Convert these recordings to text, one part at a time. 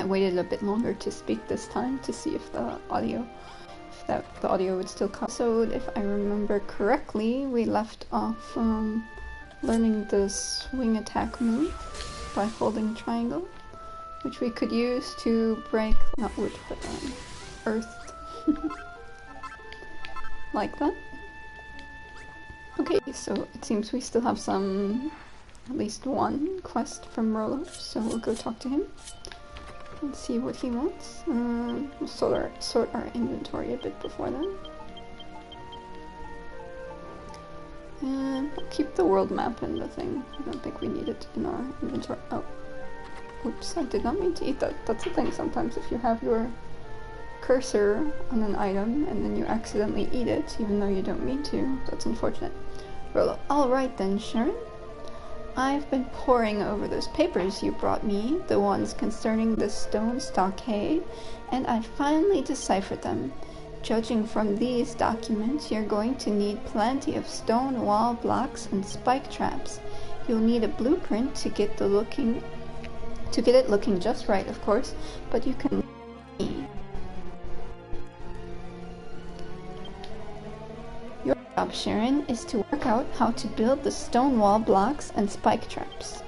waited a bit longer to speak this time to see if the audio would still come. So if I remember correctly, we left off learning the swing attack move by holding triangle, which we could use to break, not wood, but earth. Like that. Okay, so it seems we still have at least one quest from Rolo, so we'll go talk to him and see what he wants. We'll sort our inventory a bit before then. And we'll keep the world map in the thing. I don't think we need it in our inventory. Oh. Oops, I did not mean to eat that. That's the thing sometimes, if you have your cursor on an item and then you accidentally eat it, even though you don't mean to, that's unfortunate. Rolo, alright then, Charon. I've been poring over those papers you brought me, the ones concerning the stone stockade, and I finally deciphered them. Judging from these documents, you're going to need plenty of stone wall blocks and spike traps. You'll need a blueprint to get it looking just right, of course, but you can. Your job, Charon, is to work out how to build the stone wall blocks and spike traps.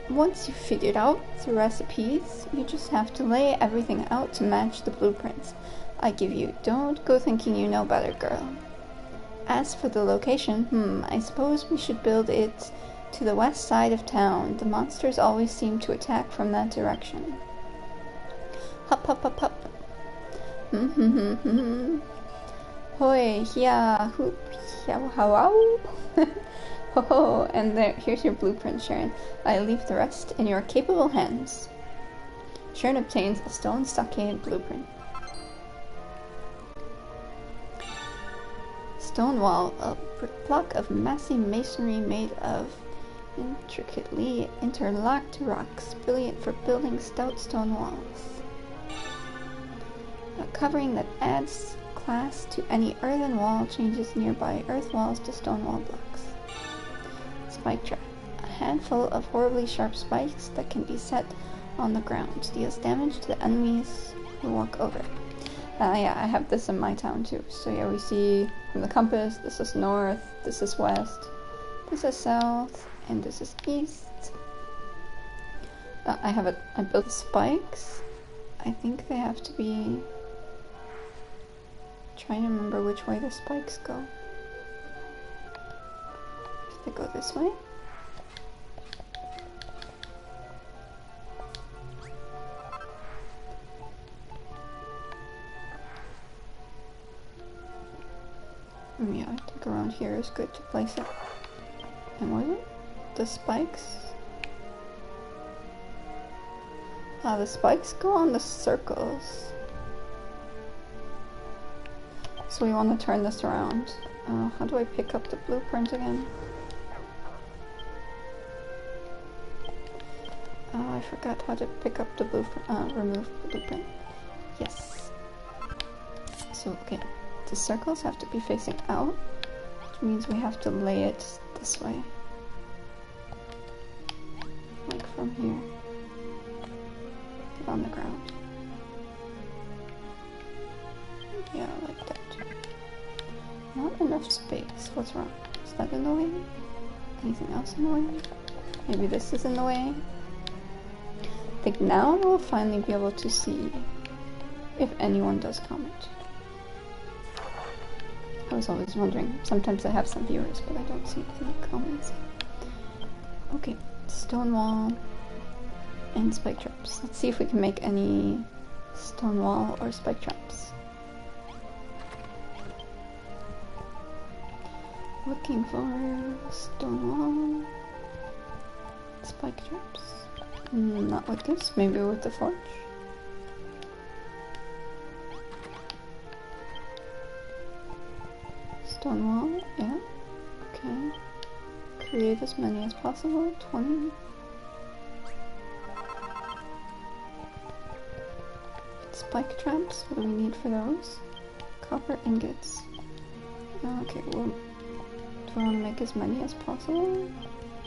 Once you've figured out the recipes, you just have to lay everything out to match the blueprints I give you. Don't go thinking you know better, girl. As for the location, I suppose we should build it to the west side of town. The monsters always seem to attack from that direction. Hop, hop, hop, hop. Hoi, yeah, hoop, yeah, how, ho ho, and here's your blueprint, Charon. I leave the rest in your capable hands. Charon obtains a stone stockade blueprint. Stone wall, a block of massy masonry made of intricately interlocked rocks, brilliant for building stout stone walls. A covering that adds class to any earthen wall, changes nearby earth walls to stone wall blocks. Spike trap, a handful of horribly sharp spikes that can be set on the ground, deals damage to the enemies who walk over it. Yeah, I have this in my town too. So yeah, we see from the compass, this is north, this is west, this is south, and this is east. I built spikes. I think they have to be... Trying to remember which way the spikes go. If they go this way. Yeah, I think around here is good to place it. And was it? The spikes? Ah, the spikes go on the circles. So we want to turn this around. How do I pick up the blueprint again? Oh, I forgot how to pick up the blueprint, remove blueprint. Yes. So, okay. The circles have to be facing out, which means we have to lay it this way. Like from here. Put on the ground. Yeah, like that. Not enough space. What's wrong? Is that in the way? Anything else in the way? Maybe this is in the way? I think now we'll finally be able to see if anyone does comment. I was always wondering. Sometimes I have some viewers, but I don't see any comments. Okay, stone wall and spike traps. Let's see if we can make any stone wall or spike traps. Looking for stone wall, spike traps. Not with this, maybe with the forge. Stone wall, yeah. Okay. Create as many as possible. 20. Spike traps, what do we need for those? Copper ingots. Okay, well, do I want to make as many as possible?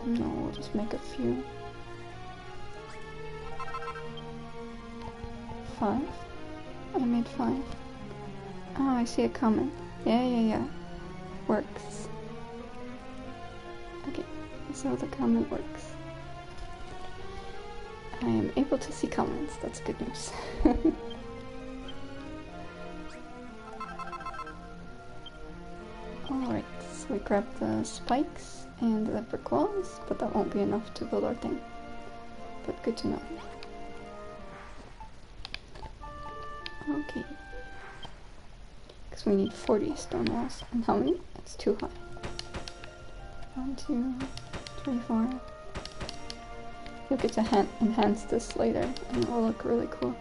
No, we'll just make a few. 5. I made 5. Oh, I see it coming. Yeah. Works. Okay, so the comment works. I am able to see comments, that's good news. Alright, so we grabbed the spikes and the brick walls, but that won't be enough to build our thing. But good to know. Okay. Because we need 40 stone walls. And how many? It's too high. 1, 2, 3, 4. You'll get to enhance this later and it will look really cool.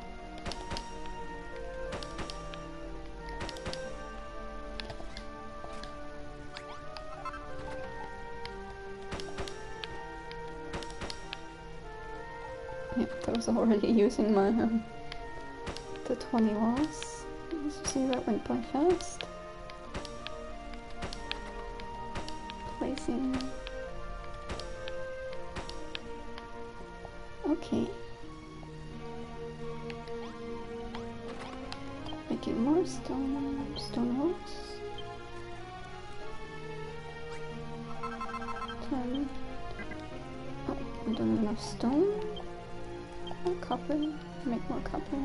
Yep, that was already using my the 20 walls. As you see, that went by fast. Placing. Okay. Making more stone walls. 10. Oh, I don't have enough stone. More copper. Make more copper.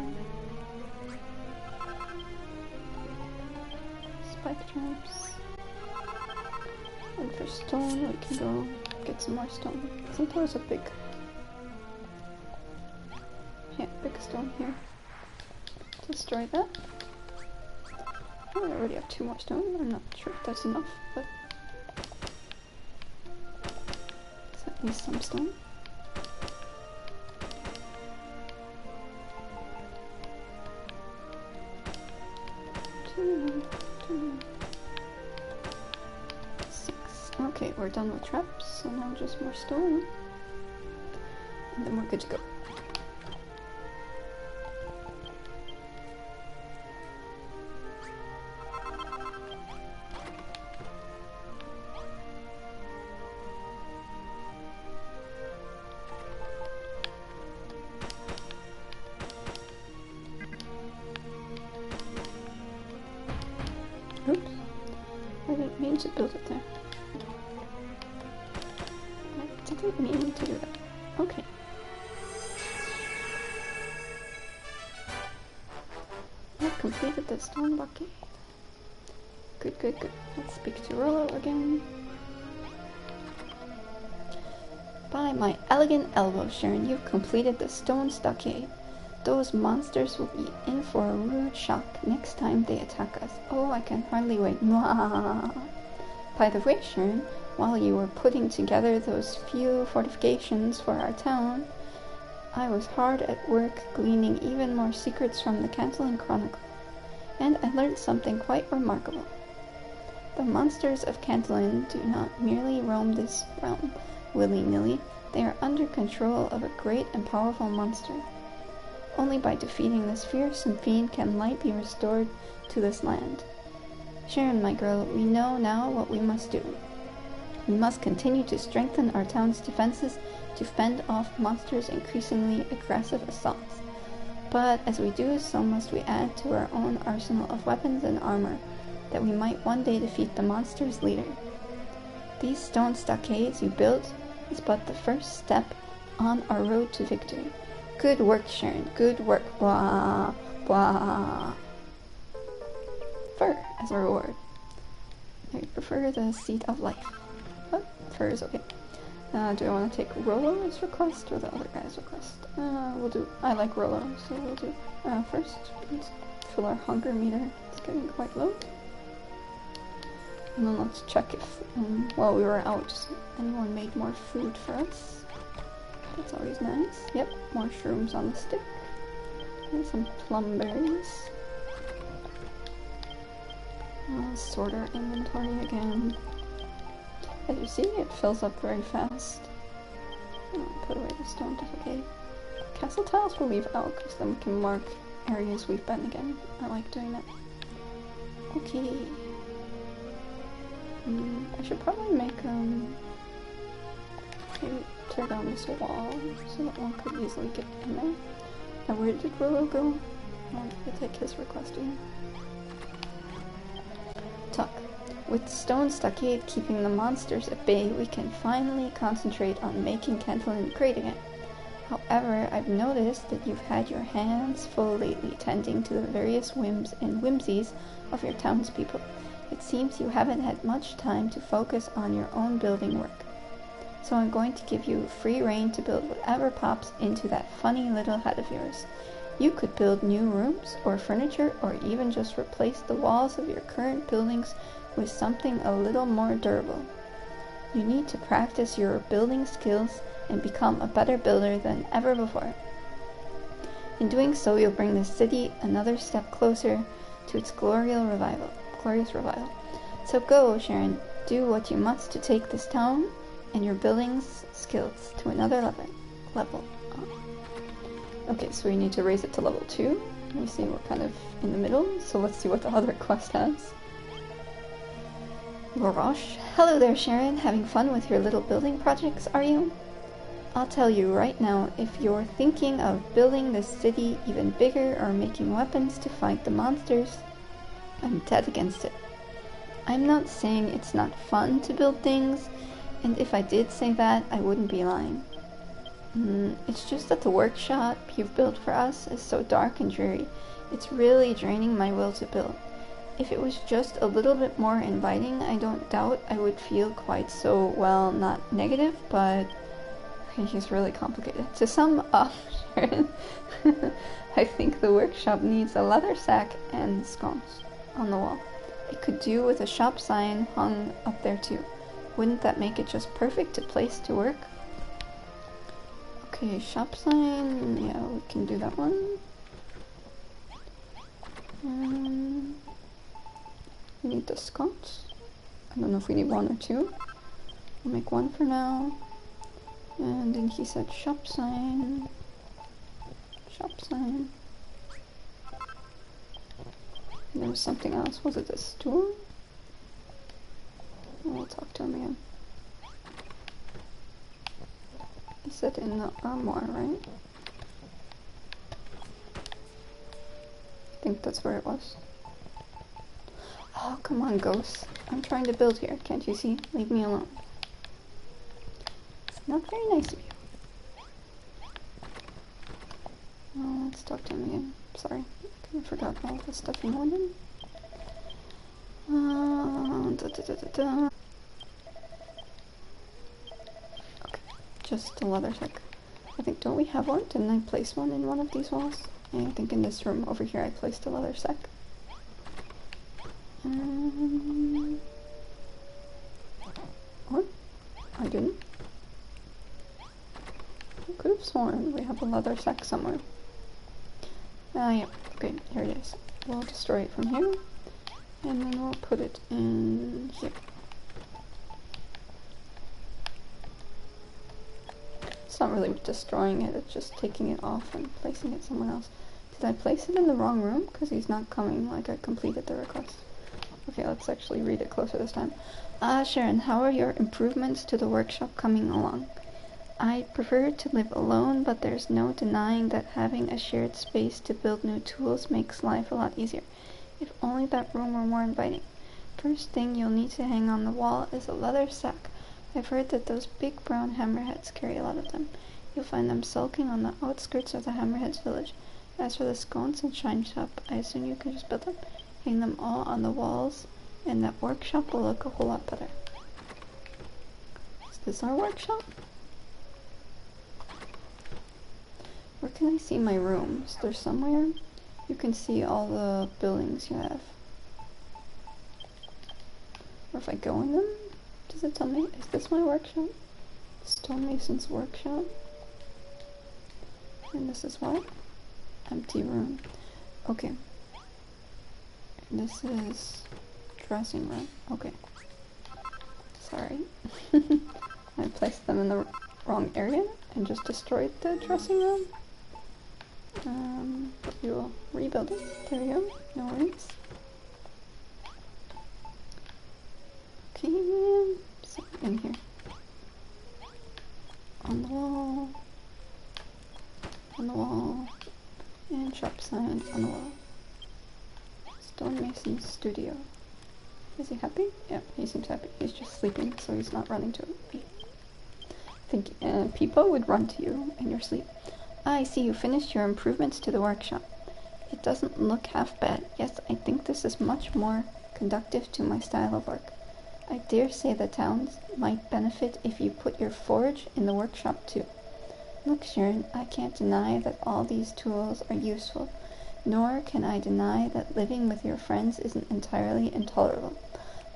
Spike traps. And for stone, we can go get some more stone. I think there was a big stone here. Destroy that. Oh, I already have 2 more stone. I'm not sure if that's enough, but it's at least some stone. Two, 6. Okay, we're done with traps, so now just more stone. And then we're good to go. Oops, I didn't mean to build it there. I didn't mean to do that. Okay. I've completed the stone bucket. Good. Let's speak to Rollo again. By my elegant elbow, Charon, you've completed the stone stockade. Those monsters will be in for a rude shock next time they attack us. Oh, I can hardly wait. Mwah. By the way, Charon, while you were putting together those few fortifications for our town, I was hard at work gleaning even more secrets from the Cantlin Chronicle, and I learned something quite remarkable. The monsters of Cantlin do not merely roam this realm willy-nilly, they are under control of a great and powerful monster. Only by defeating this fearsome fiend can light be restored to this land. Charon, my girl, we know now what we must do. We must continue to strengthen our town's defenses to fend off monsters' increasingly aggressive assaults. But as we do, so must we add to our own arsenal of weapons and armor, that we might one day defeat the monster's leader. These stone stockades you built is but the first step on our road to victory. Good work, Charon. Good work. Blah, blah. Fur as a reward. I prefer the seat of life. But fur is okay. Do I want to take Rollo's request or the other guy's request? We'll do. I like Rollo, so we'll do. First, let's fill our hunger meter. It's getting quite low. And then let's check if, while we were out, anyone made more food for us. That's always nice. Yep, more shrooms on the stick. And some plum berries. Sort our inventory again. As you see, it fills up very fast. Put away the stone okay. Castle tiles we'll leave out, because then we can mark areas we've been again. I like doing that. Okay. I should probably make, maybe tear down this wall so that one could easily get in there. Now where did Rollo go? We'll take his request here. Tuck. With stone stockade keeping the monsters at bay, we can finally concentrate on making Cantillon great again. However, I've noticed that you've had your hands full lately tending to the various whims and whimsies of your townspeople. It seems you haven't had much time to focus on your own building work. So I'm going to give you free rein to build whatever pops into that funny little head of yours. You could build new rooms or furniture or even just replace the walls of your current buildings with something a little more durable. You need to practice your building skills and become a better builder than ever before. In doing so, you'll bring the city another step closer to its glorious revival. So go, Charon, do what you must to take this town and your building's skills to another level. Okay, so we need to raise it to level 2. You see we're kind of in the middle, so let's see what the other quest has. Gorosh. Hello there, Charon. Having fun with your little building projects, are you? I'll tell you right now, if you're thinking of building this city even bigger or making weapons to fight the monsters, I'm dead against it. I'm not saying it's not fun to build things, and if I did say that, I wouldn't be lying. It's just that the workshop you've built for us is so dark and dreary. It's really draining my will to build. If it was just a little bit more inviting, I don't doubt I would feel quite so, well, not negative, but he's really complicated. To sum up, Sharon, I think the workshop needs a leather sack and scones on the wall. It could do with a shop sign hung up there too. Wouldn't that make it just perfect place to work? Okay, shop sign, yeah, we can do that one. We need the scones. I don't know if we need 1 or 2. We'll make 1 for now. And then he said shop sign. Shop sign. And there was something else. Was it a stool? We'll talk to him again. He said in the armoire, right? I think that's where it was. Oh, come on, ghost. I'm trying to build here. Can't you see? Leave me alone. It's not very nice of you. Oh, let's talk to him again. Sorry. I kind of forgot all the stuff in London. Okay, just a leather sack. I think, don't we have one? Didn't I place one in one of these walls? Yeah, I think in this room over here I placed a leather sack. Or? I didn't. I could have sworn we have a leather sack somewhere. Yeah. Okay, here it is. We'll destroy it from here. And then we'll put it in here. It's not really destroying it, it's just taking it off and placing it somewhere else. Did I place it in the wrong room? Because he's not coming like I completed the request. Okay, let's actually read it closer this time. Sharon, how are your improvements to the workshop coming along? I prefer to live alone, but there's no denying that having a shared space to build new tools makes life a lot easier. If only that room were more inviting. First thing you'll need to hang on the wall is a leather sack. I've heard that those big brown hammerheads carry a lot of them. You'll find them sulking on the outskirts of the hammerheads village. As for the scones and shine shop, I assume you can just build them. Hang them all on the walls, and that workshop will look a whole lot better. Is this our workshop? Where can I see my rooms? Is there somewhere? You can see all the buildings you have. Or if I go in them, does it tell me? Is this my workshop? Stonemason's workshop. And this is what? Empty room. Okay. And this is dressing room. Okay. Sorry. I placed them in the wrong area and just destroyed the dressing room. We will rebuild it. There we go. No worries. Okay, so in here. On the wall. On the wall. And shop sign on the wall. Stonemason's studio. Is he happy? Yeah, he seems happy. He's just sleeping, so he's not running to me. I think people would run to you in your sleep. I see you finished your improvements to the workshop. It doesn't look half bad. Yes, I think this is much more conducive to my style of work. I dare say the towns might benefit if you put your forge in the workshop too. Look, Charon, I can't deny that all these tools are useful, nor can I deny that living with your friends isn't entirely intolerable.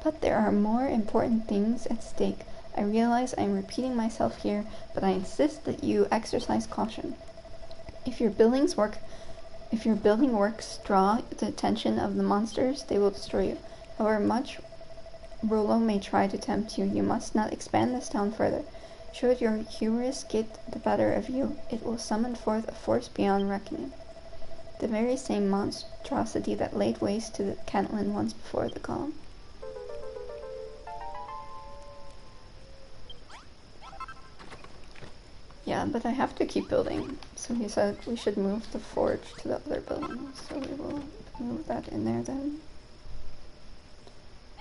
But there are more important things at stake. I realize I am repeating myself here, but I insist that you exercise caution. If your building works draw the attention of the monsters, they will destroy you. However much Rollo may try to tempt you, you must not expand this town further. Should your hubris get the better of you, it will summon forth a force beyond reckoning. The very same monstrosity that laid waste to the Cantland once before the column. Yeah, but I have to keep building. So he said we should move the forge to the other building. So we will move that in there then.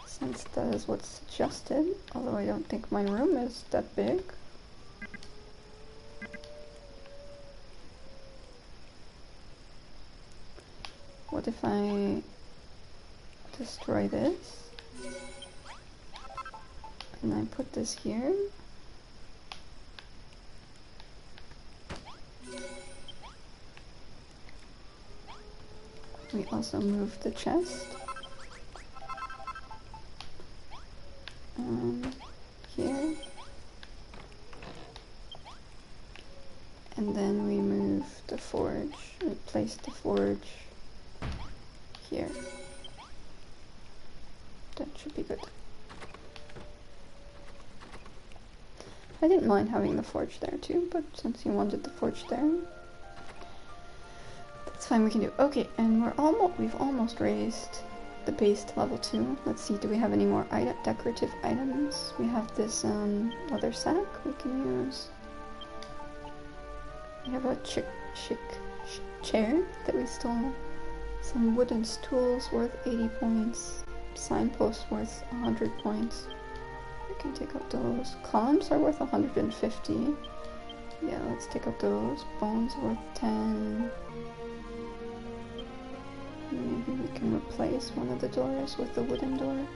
Since that is what's suggested. Although I don't think my room is that big. What if I destroy this? And I put this here? We also move the chest. Here. And then we move the forge. We place the forge here. That should be good. I didn't mind having the forge there too, but since you wanted the forge there, that's fine, we can do. Okay, and we've almost raised the base to level 2. Let's see, do we have any more decorative items? We have this leather sack we can use. We have a chic chair that we stole. Some wooden stools worth 80 points. Signposts worth 100 points. We can take up those. Columns are worth 150. Yeah, let's take up those. Bones worth 10. Maybe we can replace one of the doors with the wooden door.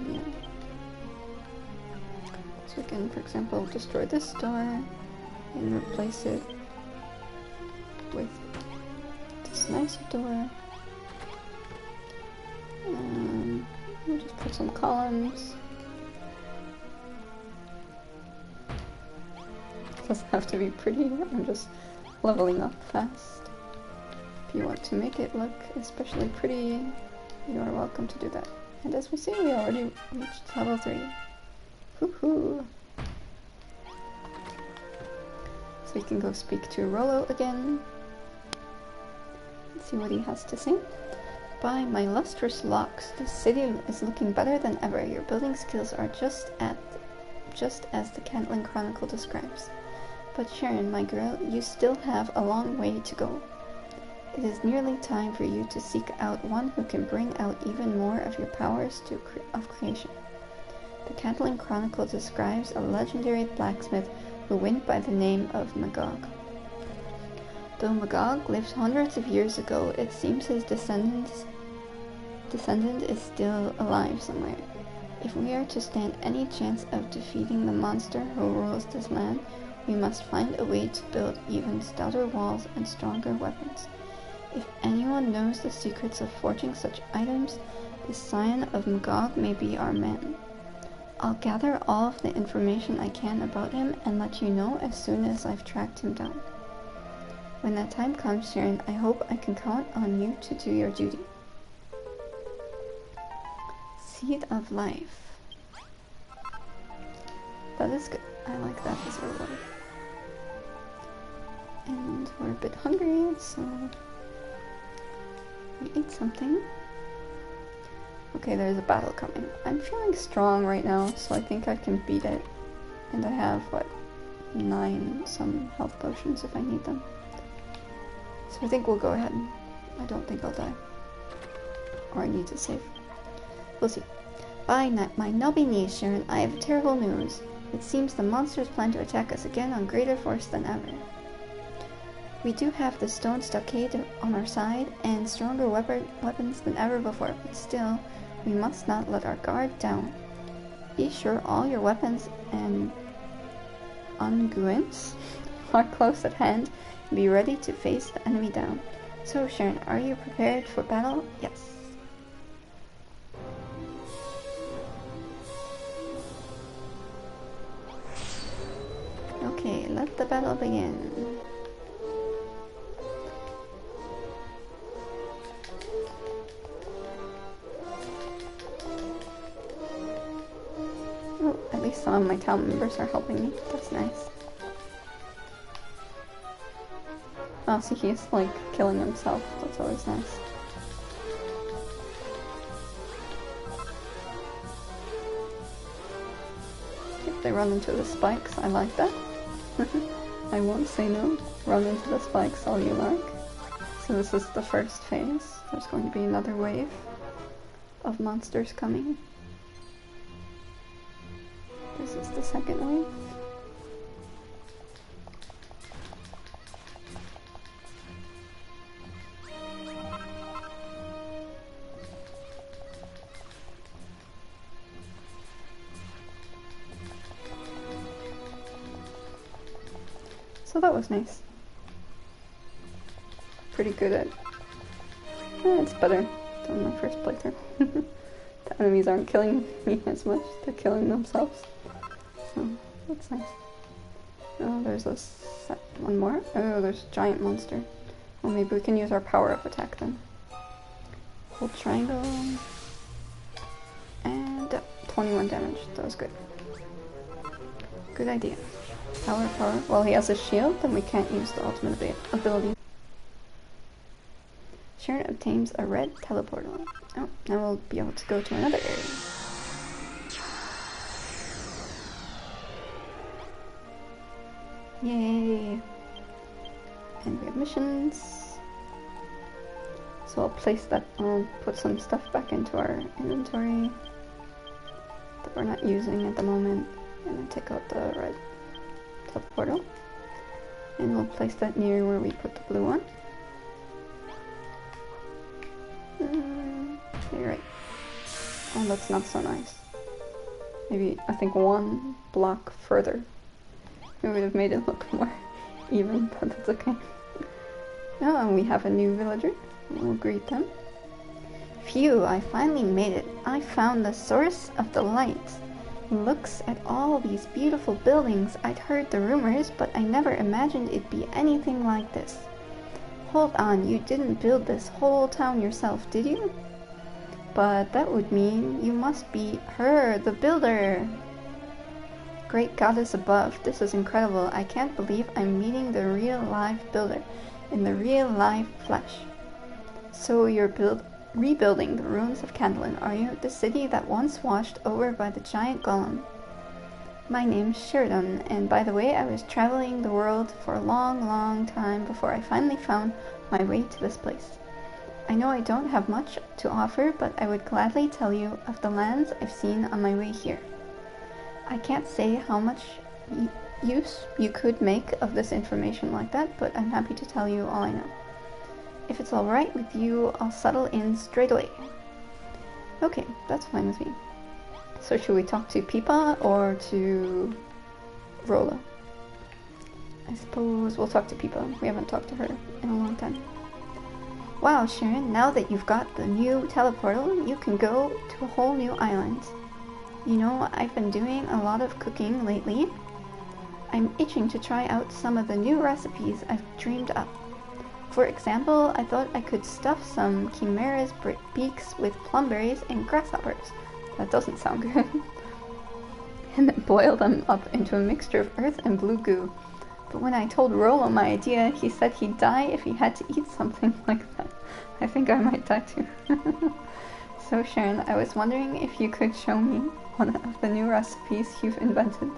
Yeah. So we can, for example, destroy this door and replace it with this nicer door. We'll just put some columns. It doesn't have to be pretty, I'm just leveling up fast. If you want to make it look especially pretty, you are welcome to do that. And as we see, we already reached level 3. Woohoo! So we can go speak to Rollo again. Let's see what he has to say. By my lustrous locks, the city is looking better than ever. Your building skills are just as the Cantland Chronicle describes. But Charon, my girl, you still have a long way to go. It is nearly time for you to seek out one who can bring out even more of your powers of creation. The Cantland Chronicle describes a legendary blacksmith who went by the name of Magog. Though Magog lived hundreds of years ago, it seems his descendant is still alive somewhere. If we are to stand any chance of defeating the monster who rules this land, we must find a way to build even stouter walls and stronger weapons. If anyone knows the secrets of forging such items, the scion of Magog may be our man. I'll gather all of the information I can about him and let you know as soon as I've tracked him down. When that time comes, Charon, I hope I can count on you to do your duty. Seed of Life. That is good. I like that as a reward. And we're a bit hungry, so we eat something. Okay, there's a battle coming. I'm feeling strong right now, so I think I can beat it. And I have, what, 9 some health potions if I need them. So I think we'll go ahead. I don't think I'll die. Or I need to save. We'll see. By my knobby knees, Sharon, I have terrible news. It seems the monsters plan to attack us again on greater force than ever. We do have the stone stockade on our side and stronger weapons than ever before, but still, we must not let our guard down. Be sure all your weapons and unguents are close at hand and be ready to face the enemy down. So, Sharon, are you prepared for battle? Yes. Okay, let the battle begin. Oh, at least some of my town members are helping me. That's nice. Oh, see, he's like killing himself. That's always nice. If they run into the spikes, I like that. I won't say no. Run into the spikes all you like. So this is the first phase. There's going to be another wave of monsters coming. This is the second wave. So that was nice. Pretty good at... it's better than my first playthrough. The enemies aren't killing me as much, they're killing themselves. So, that's nice. Oh, there's one more. Oh, there's a giant monster. Well, maybe we can use our power-up attack then. Hold triangle. And 21 damage. That was good. Good idea. Power. Well, he has a shield, then we can't use the ultimate ability. Sharon obtains a red teleportal. Oh, now we'll be able to go to another area. Yay! And we have missions. So I'll put some stuff back into our inventory that we're not using at the moment. And then take out the red teleportal. And we'll place that near where we put the blue one. You're right. Oh, that's not so nice. Maybe, I think, one block further. It would have made it look more even, but that's okay. Oh, and we have a new villager. We'll greet them. Phew, I finally made it. I found the source of the light. Looks at all these beautiful buildings. I'd heard the rumors, but I never imagined it'd be anything like this. Hold on, you didn't build this whole town yourself, did you? But that would mean you must be her, the builder. Great goddess above, this is incredible. I can't believe I'm meeting the real live builder in the real live flesh. So you're rebuilding the ruins of Candlin, are you? The city that once washed over by the giant golem. My name's Sheridan, and by the way, I was traveling the world for a long time before I finally found my way to this place. I know I don't have much to offer, but I would gladly tell you of the lands I've seen on my way here. I can't say how much use you could make of this information like that, but I'm happy to tell you all I know. If it's alright with you, I'll settle in straight away. Okay, that's fine with me. So should we talk to Pipa or to Rolla? I suppose we'll talk to Pipa. We haven't talked to her in a long time. Wow, Sharon, now that you've got the new teleportal, you can go to a whole new island. You know, I've been doing a lot of cooking lately. I'm itching to try out some of the new recipes I've dreamed up. For example, I thought I could stuff some chimera's beaks with plumberries and grasshoppers. That doesn't sound good. And then boil them up into a mixture of earth and blue goo. But when I told Rollo my idea, he said he'd die if he had to eat something like that. I think I might die too. So Sharon, I was wondering if you could show me one of the new recipes you've invented.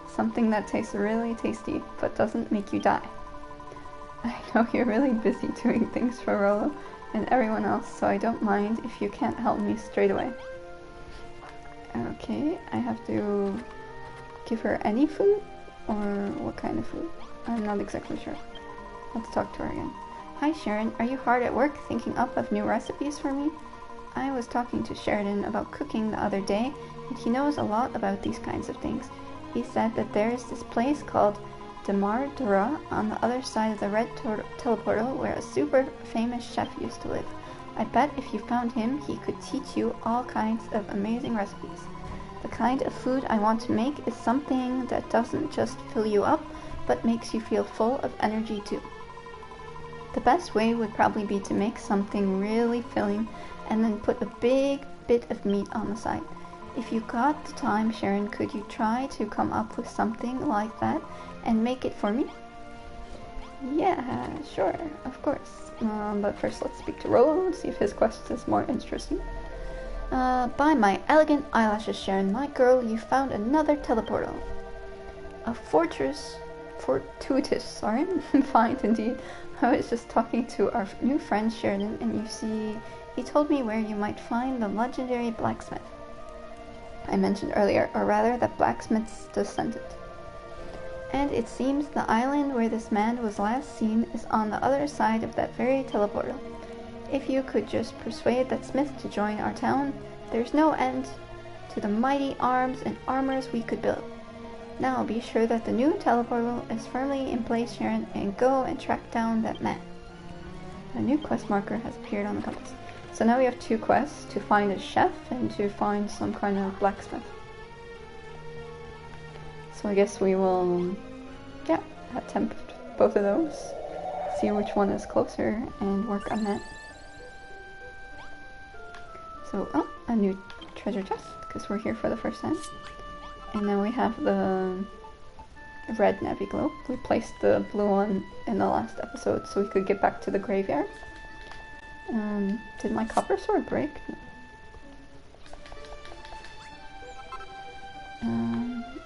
Something that tastes really tasty, but doesn't make you die. I know you're really busy doing things for Rolo and everyone else, so I don't mind if you can't help me straight away. Okay, I have to give her any food? Or what kind of food? I'm not exactly sure. Let's talk to her again. Hi Sharon, are you hard at work thinking up of new recipes for me? I was talking to Sheridan about cooking the other day, and he knows a lot about these kinds of things. He said that there is this place called Demardura on the other side of the red teleportal where a super famous chef used to live. I bet if you found him, he could teach you all kinds of amazing recipes. The kind of food I want to make is something that doesn't just fill you up, but makes you feel full of energy too. The best way would probably be to make something really filling and then put a big bit of meat on the side. If you got the time, Sharon, could you try to come up with something like that and make it for me? Yeah, sure, of course. But first let's speak to Rolo and see if his quest is more interesting. By my elegant eyelashes, Sharon, my girl, you found another teleportal. A fortuitous find indeed. I was just talking to our new friend Sheridan, and you see, he told me where you might find the legendary Blacksmith I mentioned earlier, or rather that Blacksmith's descendant. And it seems the island where this man was last seen is on the other side of that very teleportal. If you could just persuade that smith to join our town, there's no end to the mighty arms and armors we could build. Now be sure that the new teleportal is firmly in place, Sharon, and go and track down that man. A new quest marker has appeared on the compass. So now we have two quests, to find a chef and to find some kind of blacksmith. So I guess we will, attempt both of those, see which one is closer, and work on that. So, a new treasure chest, because we're here for the first time. And now we have the red Navi globe. We placed the blue one in the last episode so we could get back to the graveyard. Did my copper sword break?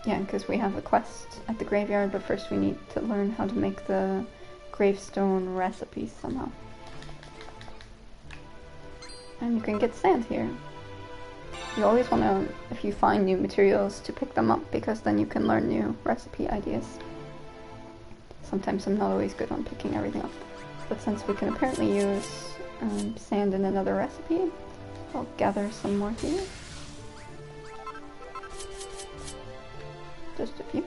Yeah, because we have a quest at the graveyard, but first we need to learn how to make the gravestone recipe somehow. And you can get sand here. You always want to, if you find new materials, to pick them up, because then you can learn new recipe ideas. Sometimes I'm not always good on picking everything up, but since we can apparently use sand in another recipe, I'll gather some more here. Just a few.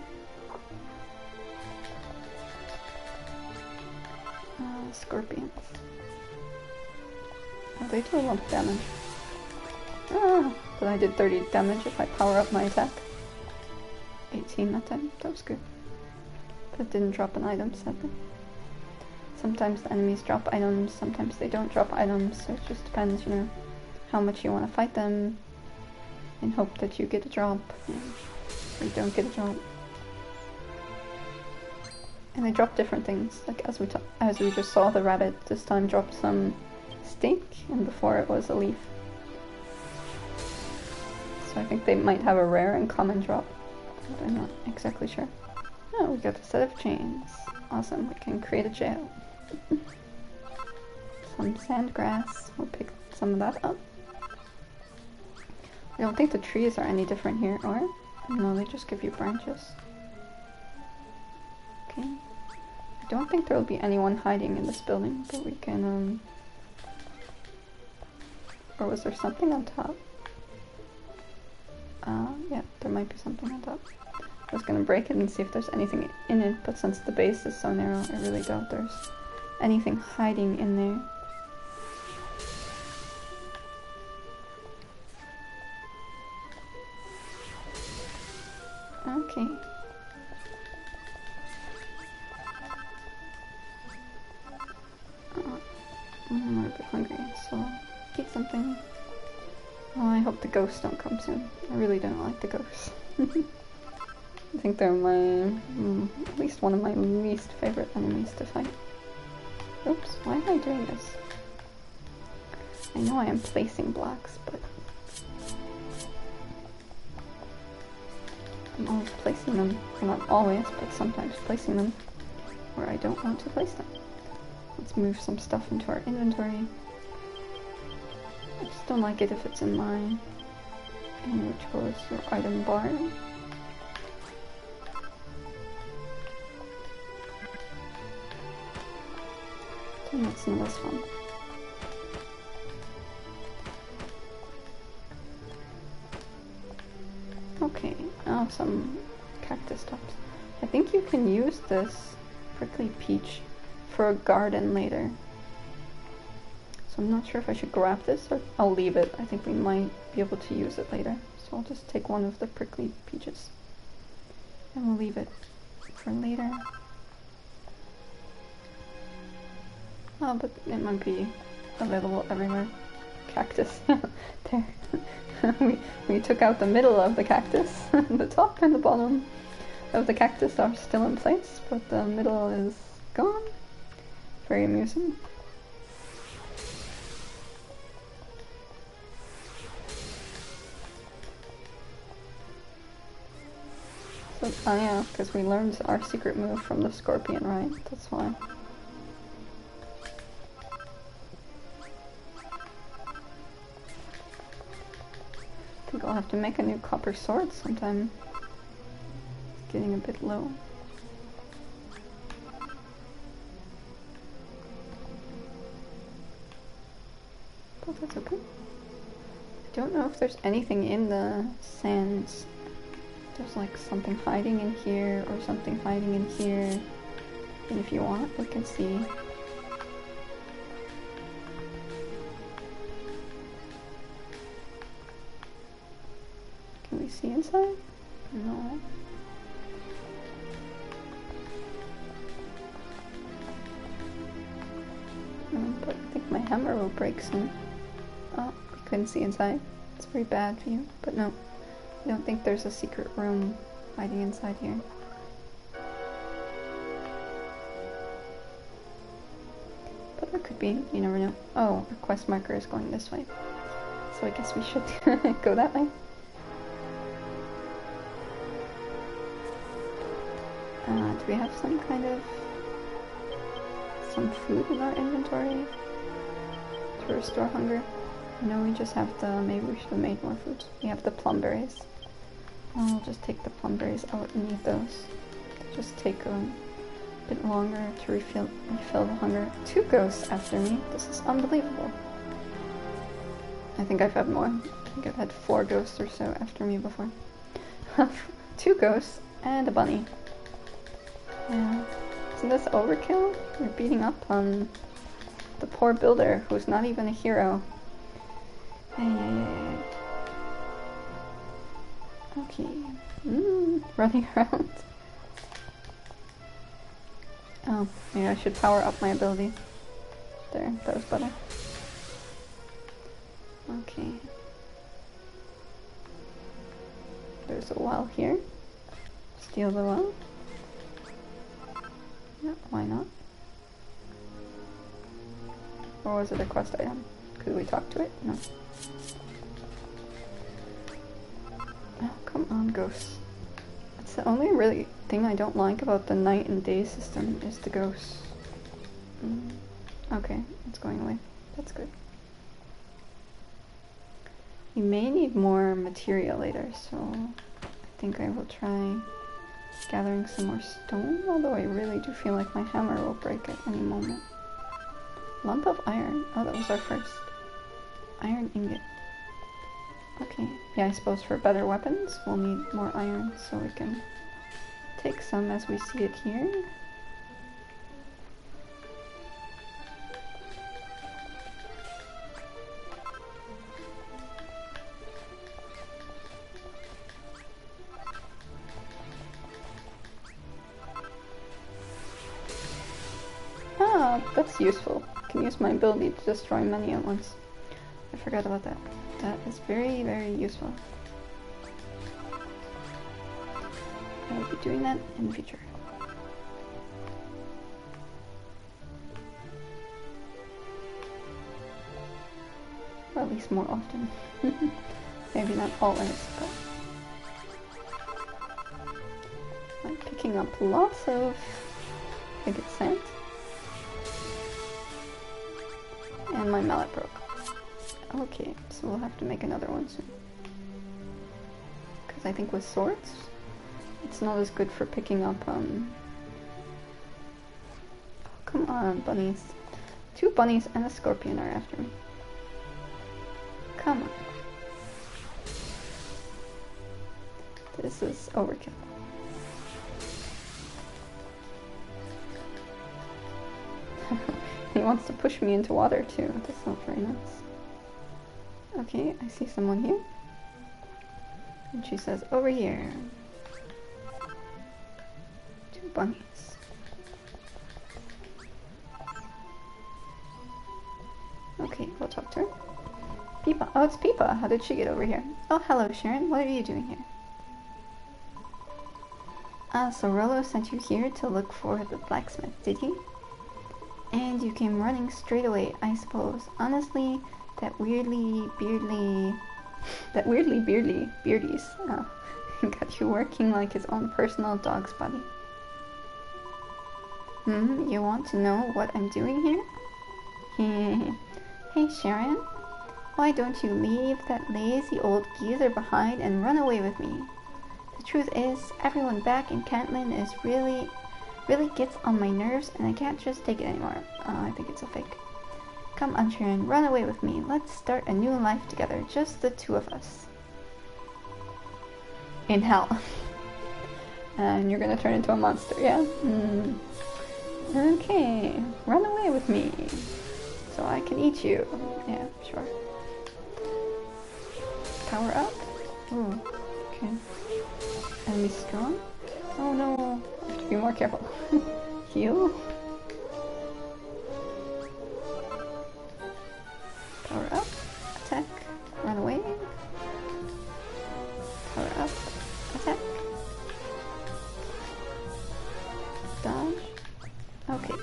Scorpions. Oh, they do a lot of damage. But I did 30 damage if I power up my attack. 18 that time, that was good. But it didn't drop an item, sadly. Sometimes the enemies drop items, sometimes they don't drop items, so it just depends, you know, how much you want to fight them, and hope that you get a drop, or you don't get a drop. And they drop different things, like as we just saw, the rabbit this time dropped some steak, and before it was a leaf. So I think they might have a rare and common drop, but I'm not exactly sure. Oh, we got a set of chains. Awesome, we can create a jail. Some sand grass, we'll pick some of that up. I don't think the trees are any different here, or? No, they just give you branches. Okay. I don't think there will be anyone hiding in this building, but we can, or was there something on top? Yeah, there might be something on top. I was gonna break it and see if there's anything in it, but since the base is so narrow, I really doubt there's anything hiding in there. Okay. I'm a bit hungry, so I'll eat something. Oh, I hope the ghosts don't come soon. I really don't like the ghosts. I think they're at least one of my least favorite enemies to fight. Oops, why am I doing this? I know I am placing blocks, but... I'm always placing them, well not always, but sometimes placing them where I don't want to place them. Let's move some stuff into our inventory. I just don't like it if it's in my which was your item bar. And that's not this one. Okay, now some cactus tops. I think you can use this prickly peach for a garden later. So I'm not sure if I should grab this or I'll leave it. I think we might be able to use it later. So I'll just take one of the prickly peaches. And we'll leave it for later. Oh, but it might be available everywhere. Cactus. There. we took out the middle of the cactus. The top and the bottom of the cactus are still in place, but the middle is gone. Very amusing. So, oh yeah, because we learned our secret move from the scorpion, right? That's why. I think I'll have to make a new copper sword sometime. It's getting a bit low. But that's okay. I don't know if there's anything in the sands. There's like something hiding in here or something hiding in here. And if you want, we can see. Can we see inside? No. But I think my hammer will break soon. Oh, we couldn't see inside. It's a very bad view, but no. I don't think there's a secret room hiding inside here. But there could be, you never know. Oh, our quest marker is going this way. So I guess we should go that way. Do we have some kind of food in our inventory to restore hunger? No, we just have the, maybe we should have made more food. We have the plum berries. I'll just take the plum berries out and eat those. Just take a bit longer to refill the hunger. 2 ghosts after me. This is unbelievable. I think I've had more. I think I've had 4 ghosts or so after me before. 2 ghosts and a bunny. Yeah. Isn't this overkill? We're beating up on the poor builder who's not even a hero. Hey. Okay. Running around. Oh, maybe I should power up my ability. There, that was better. Okay. There's a well here. Steal the well. Yeah, why not? Or was it a quest item? Could we talk to it? No. Oh, come on, ghosts. That's the only really thing I don't like about the night and day system is the ghosts. Okay, it's going away. That's good. We may need more material later, so I think I will try gathering some more stone, although I really do feel like my hammer will break at any moment. Lump of iron. Oh, that was our first. Iron ingot. Okay, yeah, I suppose for better weapons we'll need more iron, so we can take some as we see it here. Ah, that's useful. I can use my ability to destroy many at once. I forgot about that. That is very, very useful. I will be doing that in the future. Or at least more often. Maybe not always, but... I'm picking up lots of, I think it's sand. And my mallet broke. Okay, so we'll have to make another one soon. Because I think with swords, it's not as good for picking up, oh, come on, bunnies. 2 bunnies and a scorpion are after me. Come on. This is overkill. He wants to push me into water too. That's not very nice. Okay, I see someone here. And she says, over here. 2 bunnies. Okay, we'll talk to her. Peepa. Oh, it's Peepa. How did she get over here? Oh, hello, Charon. What are you doing here? Ah, so Rollo sent you here to look for the blacksmith, did he? And you came running straight away, I suppose. Honestly, that weirdly beardies got you working like his own personal dog's buddy. You want to know what I'm doing here? Hey, Charon. Why don't you leave that lazy old geezer behind and run away with me? The truth is, everyone back in Cantlin is really gets on my nerves, and I can't just take it anymore. I think it's a fake. Come on, Charon, run away with me. Let's start a new life together, just the 2 of us. In hell. And you're gonna turn into a monster, yeah? Okay, run away with me. So I can eat you. Yeah, sure. Power up? Ooh, okay. Enemy strong? Oh no, I have to be more careful. Heal? Power up, attack, run away. Power up, attack. Dodge. Okay.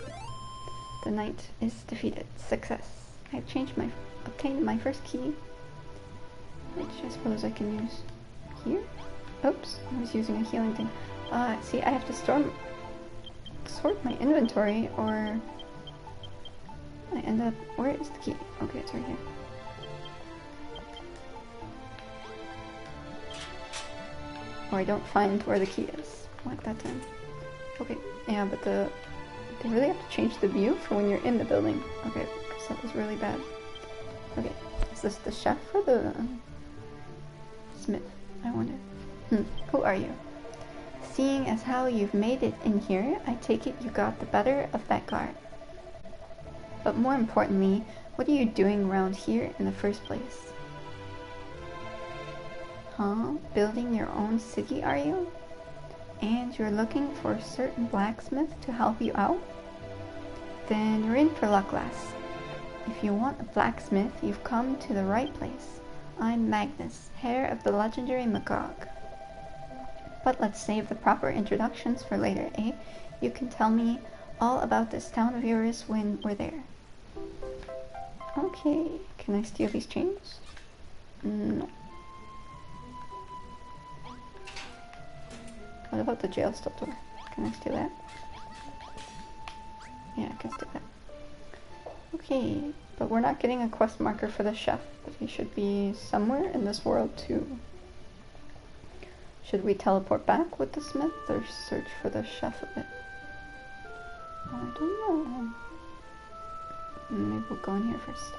The knight is defeated. Success. I've obtained my first key, which I suppose I can use here. Oops, I was using a healing thing. See, I have to sort my inventory, or I end up... Where is the key? Okay, it's right here. Or I don't find where the key is, like that time. Okay, yeah, but they really have to change the view for when you're in the building. Okay, because that was really bad. Okay, is this the chef or the smith? I wonder. Who are you? Seeing as how you've made it in here, I take it you got the better of that guard. But more importantly, what are you doing around here in the first place? Huh? Building your own city, are you? And you're looking for a certain blacksmith to help you out? Then you're in for luck, lass. If you want a blacksmith, you've come to the right place. I'm Magnus, heir of the legendary Magog. But let's save the proper introductions for later, eh? You can tell me all about this town of yours when we're there. Okay, can I steal these chains? No. What about the jail stop door? Can I steal that? Yeah, I can steal that. Okay, but we're not getting a quest marker for the chef, but he should be somewhere in this world too. Should we teleport back with the smith or search for the chef a bit? I don't know. Maybe we'll go in here first.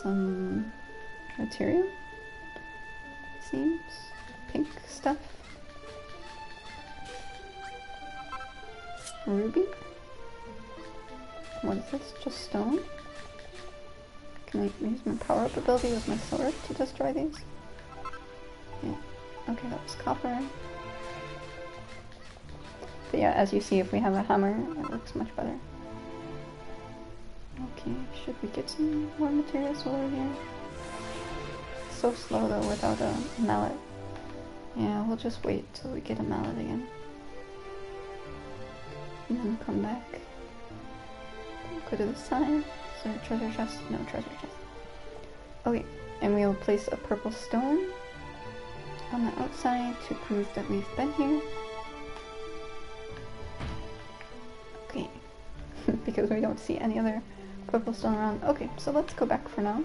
Some material, seems. Pink stuff. Ruby? What is this? Just stone? Can I use my power-up ability with my sword to destroy these? Yeah. Okay, that was copper. But yeah, as you see, if we have a hammer, it works much better. Okay, should we get some more materials while we're here? So slow though without a mallet. Yeah, we'll just wait till we get a mallet again. And then come back. Go to the side. Is there a treasure chest? No treasure chest. Okay, And we will place a purple stone on the outside to prove that we've been here. Okay, because we don't see any other purple stone around. Okay, so let's go back for now.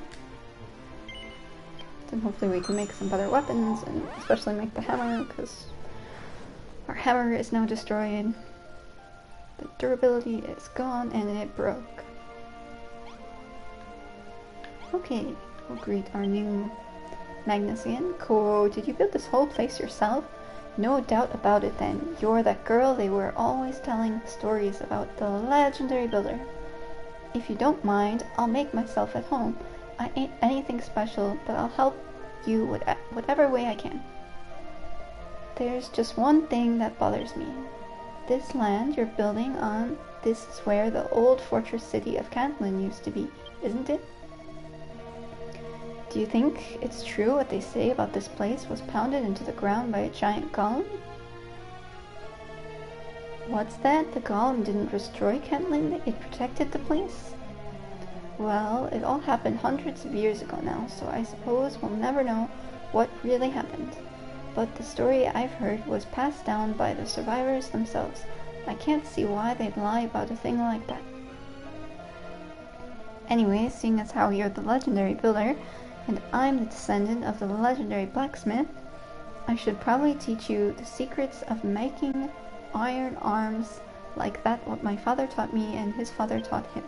Then hopefully we can make some better weapons, and especially make the hammer, because our hammer is now destroyed. The durability is gone, and it broke. Okay, we'll greet our new Magnus again. Cool, did you build this whole place yourself? No doubt about it then. You're that girl they were always telling stories about, the legendary builder. If you don't mind, I'll make myself at home. I ain't anything special, but I'll help you whatever way I can. There's just one thing that bothers me. This land you're building on, this is where the old fortress city of Cantlin used to be, isn't it? Do you think it's true what they say about this place was pounded into the ground by a giant golem? What's that? The golem didn't destroy Cantlin, it protected the place? Well, it all happened hundreds of years ago now, so I suppose we'll never know what really happened. But the story I've heard was passed down by the survivors themselves. I can't see why they'd lie about a thing like that. Anyway, seeing as how you're the legendary builder, and I'm the descendant of the legendary blacksmith, I should probably teach you the secrets of making iron arms like that what my father taught me and his father taught him.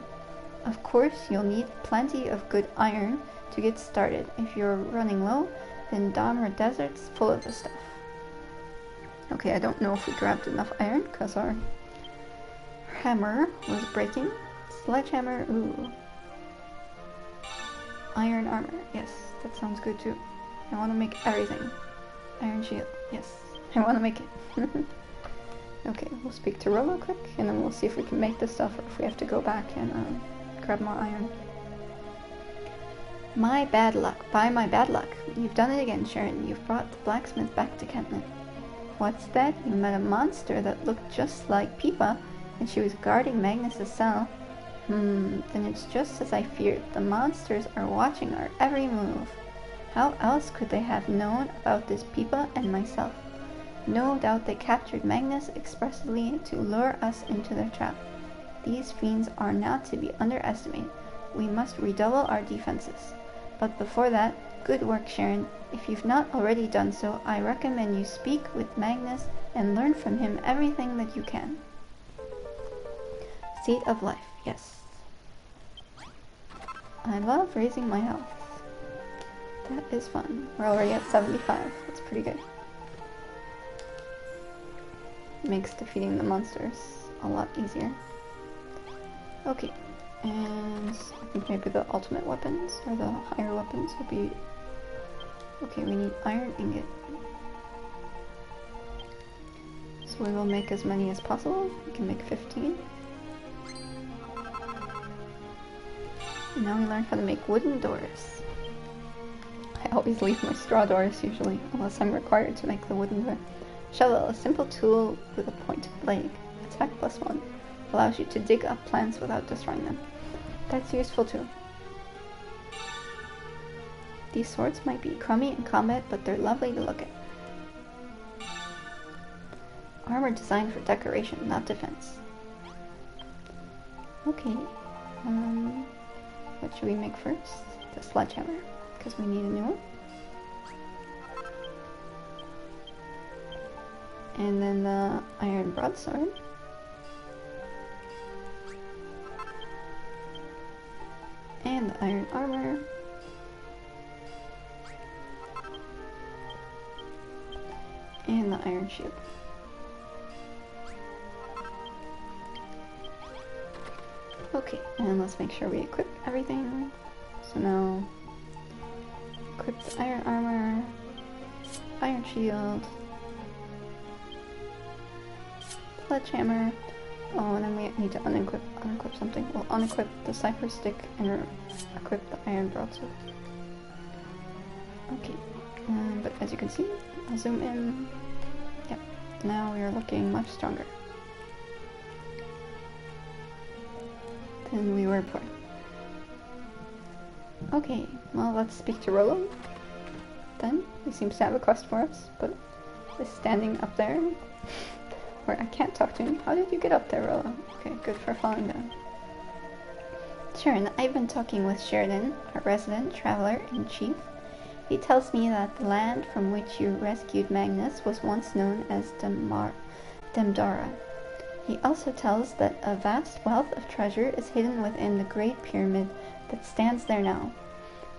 Of course, you'll need plenty of good iron to get started. If you're running low, then Dahmer Desert's full of the stuff. Okay, I don't know if we grabbed enough iron because our hammer was breaking. Sledgehammer, ooh. Iron armor, yes, that sounds good too. I want to make everything. Iron shield, yes, I want to make it. Okay, we'll speak to Rolo quick, and then we'll see if we can make this stuff, or if we have to go back and grab more iron. My bad luck, by my bad luck. You've done it again, Charon. You've brought the blacksmith back to Cantlin. What's that? You met a monster that looked just like Peepa, and she was guarding Magnus's cell. Then it's just as I feared. The monsters are watching our every move. How else could they have known about this Peepa and myself? No doubt they captured Magnus expressly to lure us into their trap. These fiends are not to be underestimated. We must redouble our defenses. But before that, good work, Charon. If you've not already done so, I recommend you speak with Magnus and learn from him everything that you can. Seed of Life, yes. I love raising my health. That is fun. We're already at 75. That's pretty good. Makes defeating the monsters a lot easier. Okay, and I think maybe the ultimate weapons, or the higher weapons, will be... Okay, we need iron ingot. So we will make as many as possible. We can make 15. And now we learn how to make wooden doors. I always leave my straw doors usually, unless I'm required to make the wooden door. Shovel, a simple tool with a pointed blade. Attack +1. Allows you to dig up plants without destroying them. That's useful too. These swords might be crummy in combat, but they're lovely to look at. Armor designed for decoration, not defense. Okay. What should we make first? The sledgehammer, because we need a new one. And then the iron broadsword. And the iron armor. And the iron shield. Okay, and let's make sure we equip everything. So now, equip the iron armor, iron shield, sledgehammer. Oh, and then we need to unequip something. We'll unequip the cipher stick and equip the iron broadsword. Okay, but as you can see, I'll zoom in. Yep, now we are looking much stronger than we were before. Okay, well, let's speak to Rolo. Then, he seems to have a quest for us, but is standing up there, where I can't talk to him. How did you get up there, Rolo? Okay, good for falling down. Charon, I've been talking with Sheridan, a resident traveler-in-chief. He tells me that the land from which you rescued Magnus was once known as Demdara. He also tells that a vast wealth of treasure is hidden within the Great Pyramid that stands there now.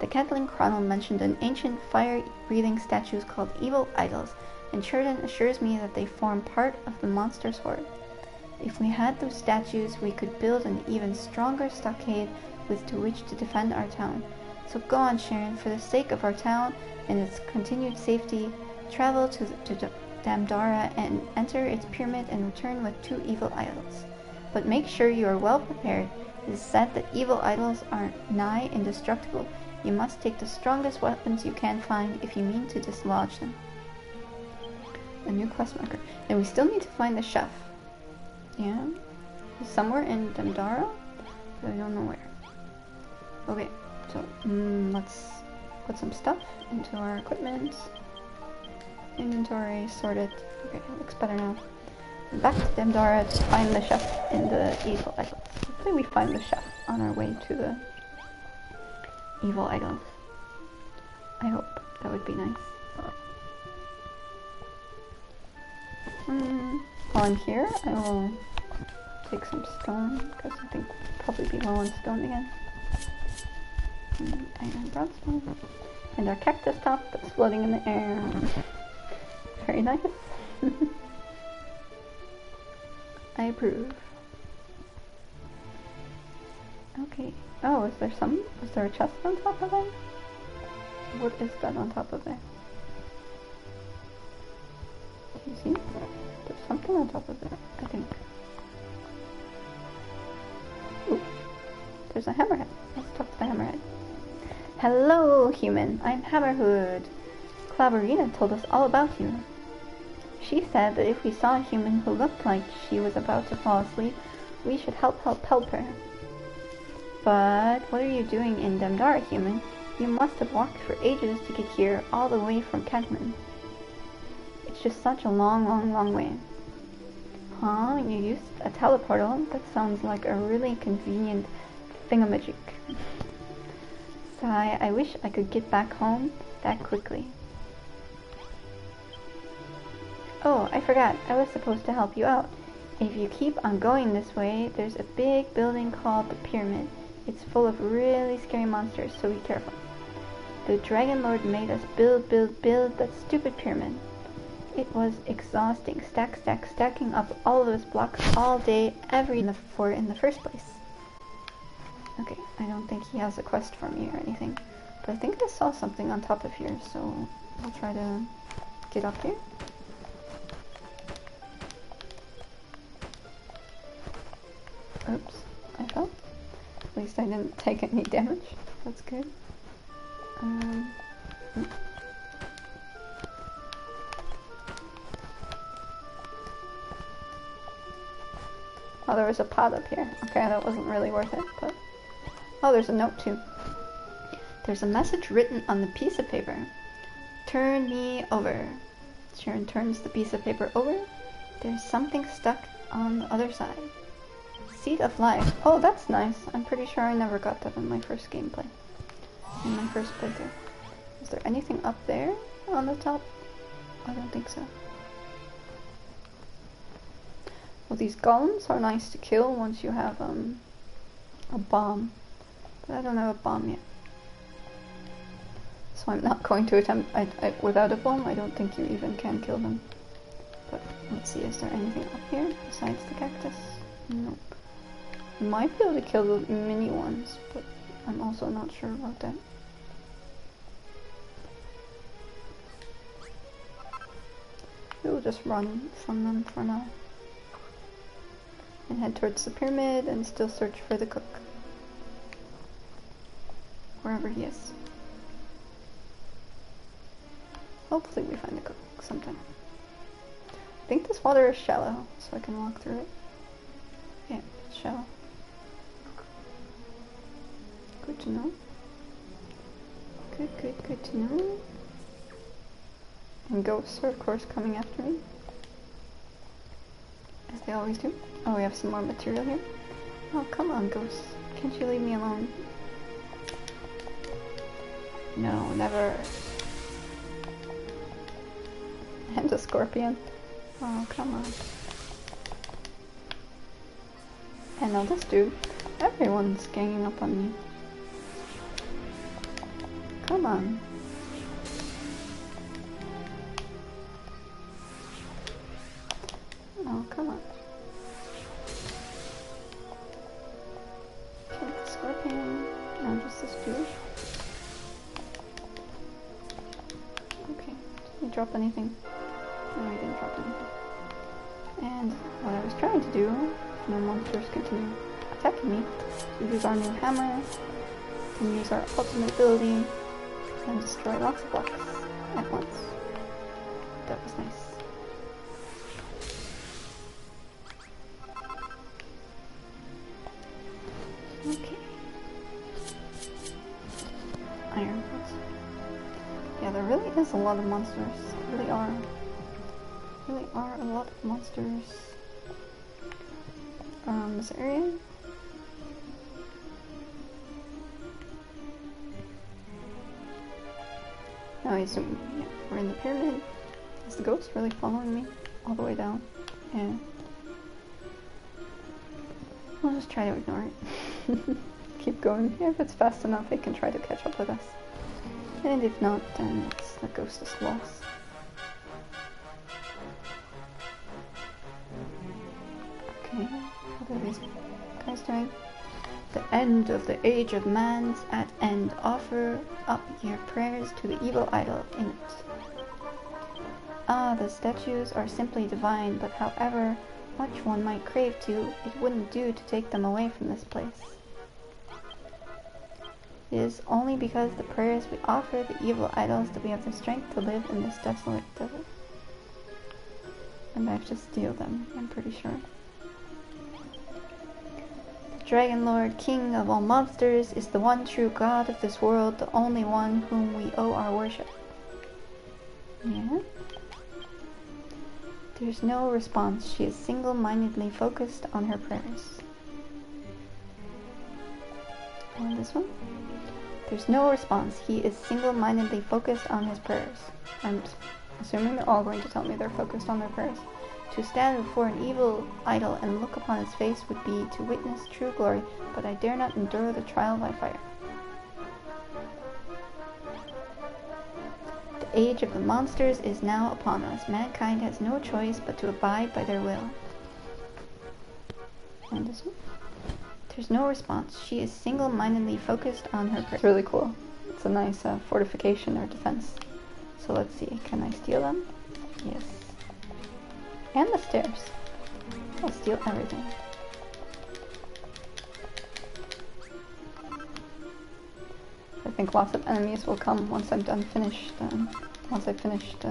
The Catalan Chronicle mentioned an ancient fire-breathing statues called evil idols, and Sheridan assures me that they form part of the monster's horde. If we had those statues, we could build an even stronger stockade with which to defend our town. So go on, Sharon, for the sake of our town and its continued safety, travel to Damdara and enter its pyramid and return with 2 evil idols. But make sure you are well prepared. It is said that evil idols are nigh indestructible. You must take the strongest weapons you can find if you mean to dislodge them. A new quest marker. And we still need to find the chef. Yeah? He's somewhere in Damdara, but I don't know where. Okay, so let's put some stuff into our equipment. Inventory, sort it. Okay, it looks better now. Back to Damdara to find the chef in the evil idols. Hopefully we find the chef on our way to the evil idols. I hope. That would be nice. While I'm here, I will take some stone, because I think we'll probably be low on stone again. Iron broadstone. And our cactus top that's floating in the air. Very nice. I approve. Okay. Oh, is there a chest on top of that? What is that on top of there? Do you see? There's something on top of there, I think. Ooh. There's a hammerhead. Let's talk to the hammerhead. Hello, human. I'm Hammerhood. Claverina told us all about you. She said that if we saw a human who looked like she was about to fall asleep, we should help her. But what are you doing in Damdara, human? You must have walked for ages to get here, all the way from Kentman. It's just such a long way. Huh? You used a teleportal? That sounds like a really convenient thingamajig. Sigh, I wish I could get back home that quickly. Oh, I forgot. I was supposed to help you out. If you keep on going this way, there's a big building called the Pyramid. It's full of really scary monsters, so be careful. The Dragon Lord made us build that stupid pyramid. It was exhausting, stacking up all those blocks all day, in the first place. Okay, I don't think he has a quest for me or anything, but I think I saw something on top of here, so I'll try to get up here. Oops, I fell. At least I didn't take any damage. That's good. Oh, there was a pot up here. Okay, that wasn't really worth it, but... Oh, there's a note too. There's a message written on the piece of paper. Turn me over. Sharon turns the piece of paper over. There's something stuck on the other side. Seed of Life. Oh, that's nice. I'm pretty sure I never got that in my first gameplay. In my first playthrough. Is there anything up there on the top? I don't think so. Well, these golems are nice to kill once you have a bomb. But I don't have a bomb yet. So I'm not going to attempt... without a bomb, I don't think you even can kill them. But let's see, is there anything up here besides the cactus? Nope. You might be able to kill the mini ones, but I'm also not sure about that. We'll just run from them for now. And head towards the pyramid and still search for the cook. Wherever he is. Hopefully we find the cook sometime. I think this water is shallow, so I can walk through it. Yeah, it's shallow. Good to know. Good to know. And ghosts are, of course, coming after me. As they always do. Oh, we have some more material here. Oh, come on, ghosts. Can't you leave me alone? No, never. And a scorpion. Oh, come on. And now this dude. Everyone's ganging up on me. Come on. Oh, come on. Kill the scorpion. No, just this dude. Okay. Did he drop anything? No, he didn't drop anything. And what I was trying to do, if no monsters continue attacking me, we use our new hammer, and use our ultimate ability, and destroy lots of blocks at once. That was nice. Okay. Iron pots. Yeah, there really is a lot of monsters. There really are. Really are a lot of monsters around this area. Now I assume we're in the pyramid. Is the ghost really following me all the way down? Yeah. We'll just try to ignore it. Keep going. Yeah, if it's fast enough, it can try to catch up with us. And if not, then the ghost is lost. Okay, what are these guys doing? The end of the age of man's at end. Offer up your prayers to the evil idol in it. Ah, the statues are simply divine, but however much one might crave to, it wouldn't do to take them away from this place. It is only because the prayers we offer the evil idols that we have the strength to live in this desolate desert. And I have to steal them, I'm pretty sure. Dragon Lord, King of all monsters, is the one true God of this world, the only one whom we owe our worship. Yeah? There's no response. She is single-mindedly focused on her prayers. And this one? There's no response. He is single-mindedly focused on his prayers. I'm assuming they're all going to tell me they're focused on their prayers. To stand before an evil idol and look upon his face would be to witness true glory, but I dare not endure the trial by fire. The age of the monsters is now upon us. Mankind has no choice but to abide by their will. And this one? There's no response. She is single-mindedly focused on her prayers. It's really cool. It's a nice fortification or defense. So let's see. Can I steal them? Yes. And the stairs. I'll steal everything. I think lots of enemies will come once I'm done finished. Once I've finished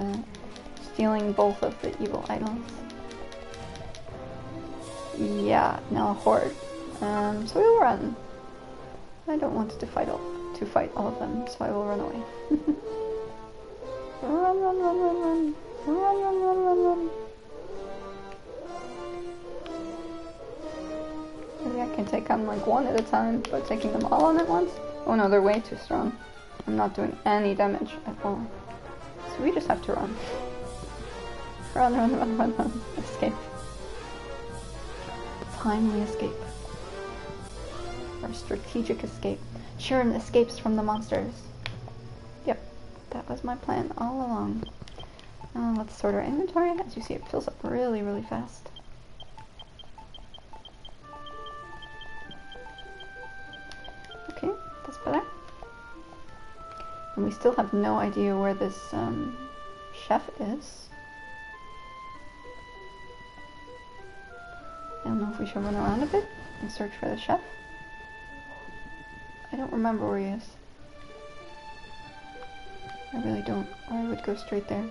stealing both of the evil idols. Yeah, now a horde. So we'll run. I don't want to fight all of them, so I will run away. Run, run, run, run, run. Run, run, run, run, run. Maybe I can take on like one at a time, but taking them all on at once? Oh no, they're way too strong. I'm not doing any damage at all. So we just have to run. Run, run, run, run, run. Escape. Timely escape. Or strategic escape. Charon escapes from the monsters. Yep, that was my plan all along. Let's sort our inventory. As you see, it fills up really, really fast. Okay, that's better. And we still have no idea where this chef is. I don't know if we should run around a bit and search for the chef. I don't remember where he is. I really don't, or I would go straight there.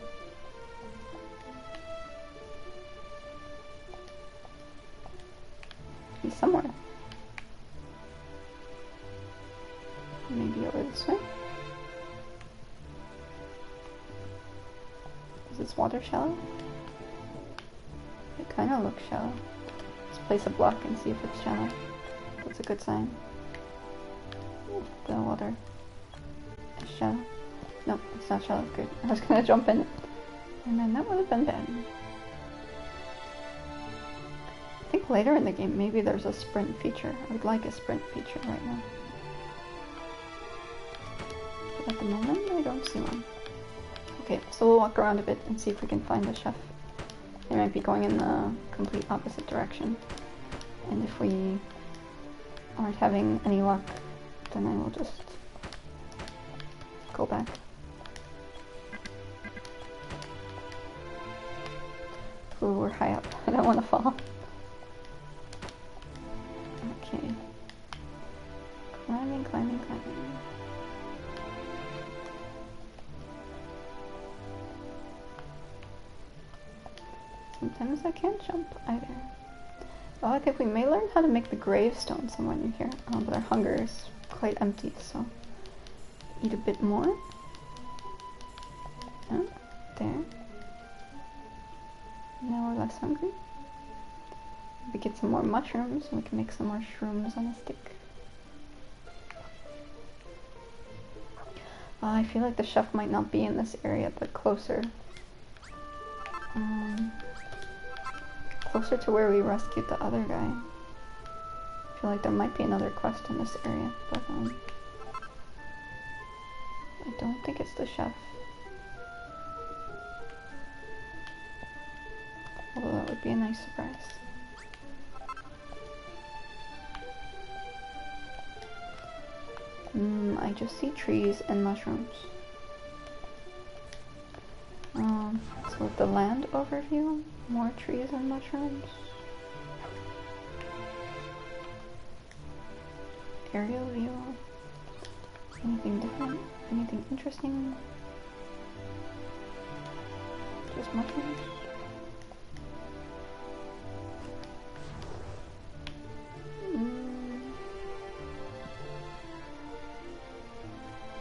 He's somewhere. Maybe over this way? this water shallow? It kind of looks shallow. Let's place a block and see if it's shallow. That's a good sign. The water is shallow. Nope, it's not shallow. Good. I was gonna jump in it. And then that would have been bad. I think later in the game, maybe there's a sprint feature. I would like a sprint feature right now. But at the moment, I don't see one. Okay, so we'll walk around a bit and see if we can find the chef. They might be going in the complete opposite direction. And if we aren't having any luck, then I will just go back. Ooh, we're high up. I don't want to fall. Okay. Climbing, climbing, climbing. Sometimes I can't jump either. Oh, I think we may learn how to make the gravestone somewhere near here. But our hunger is quite empty, so eat a bit more. Oh, there. Now we're less hungry. Maybe get some more mushrooms and we can make some more shrooms on a stick. I feel like the chef might not be in this area, but closer. Closer to where we rescued the other guy. I feel like there might be another quest in this area, but I don't think it's the chef. Although that would be a nice surprise. I just see trees and mushrooms. So with the land overview, more trees and mushrooms. Aerial view. Anything different? Anything interesting? Just mushrooms?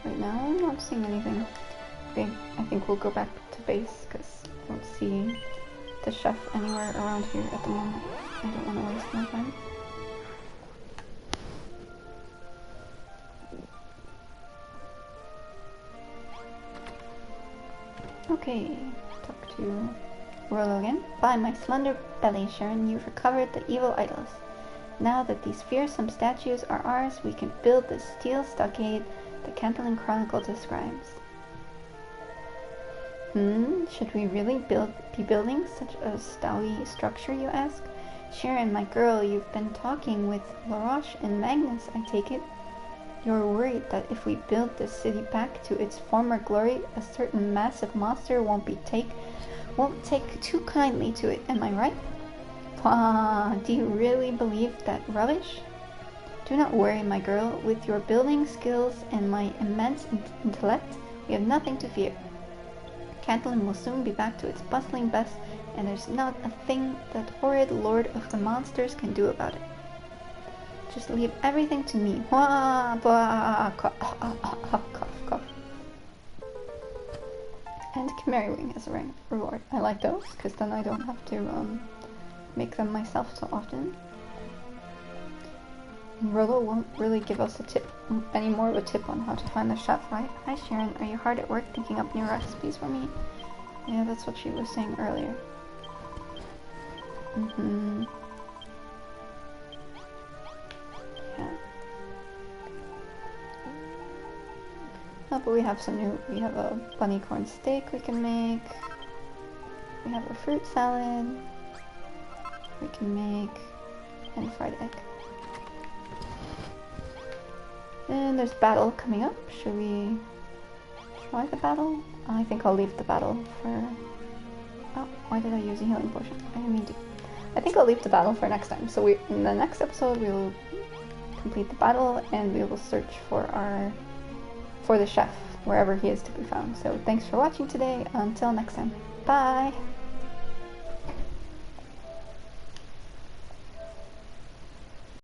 Right now I'm not seeing anything. Okay, I think we'll go back to base because I don't see the chef anywhere around here at the moment. I don't want to waste my time. Okay, talk to Rollo again. By my slender belly, Charon, you've recovered the evil idols. Now that these fearsome statues are ours, we can build the steel stockade the Cantillon Chronicle describes. Should we really be building such a stowy structure, you ask? Charon, my girl, you've been talking with Laroche and Magnus, I take it. You're worried that if we build this city back to its former glory, a certain massive monster won't take too kindly to it, am I right? Do you really believe that rubbish? Do not worry, my girl. With your building skills and my immense intellect, we have nothing to fear. Cantillon will soon be back to its bustling best, and there's not a thing that horrid Lord of the Monsters can do about it. Just leave everything to me. Cough, cough. And Canary Wing as a reward. I like those, because then I don't have to make them myself so often. Rollo won't really give us any more of a tip on how to find the chef, right? Hi Charon, are you hard at work thinking up new recipes for me? Yeah, that's what she was saying earlier. Yeah. Oh, but we have we have a bunny corn steak we can make. We have a fruit salad. We can make, and a fried egg. And there's battle coming up. Should we try the battle? I think I'll leave the battle for... Oh, why did I use a healing potion? I didn't mean to. I think I'll leave the battle for next time. So in the next episode we will complete the battle and we will search for the chef wherever he is to be found. So thanks for watching today. Until next time. Bye!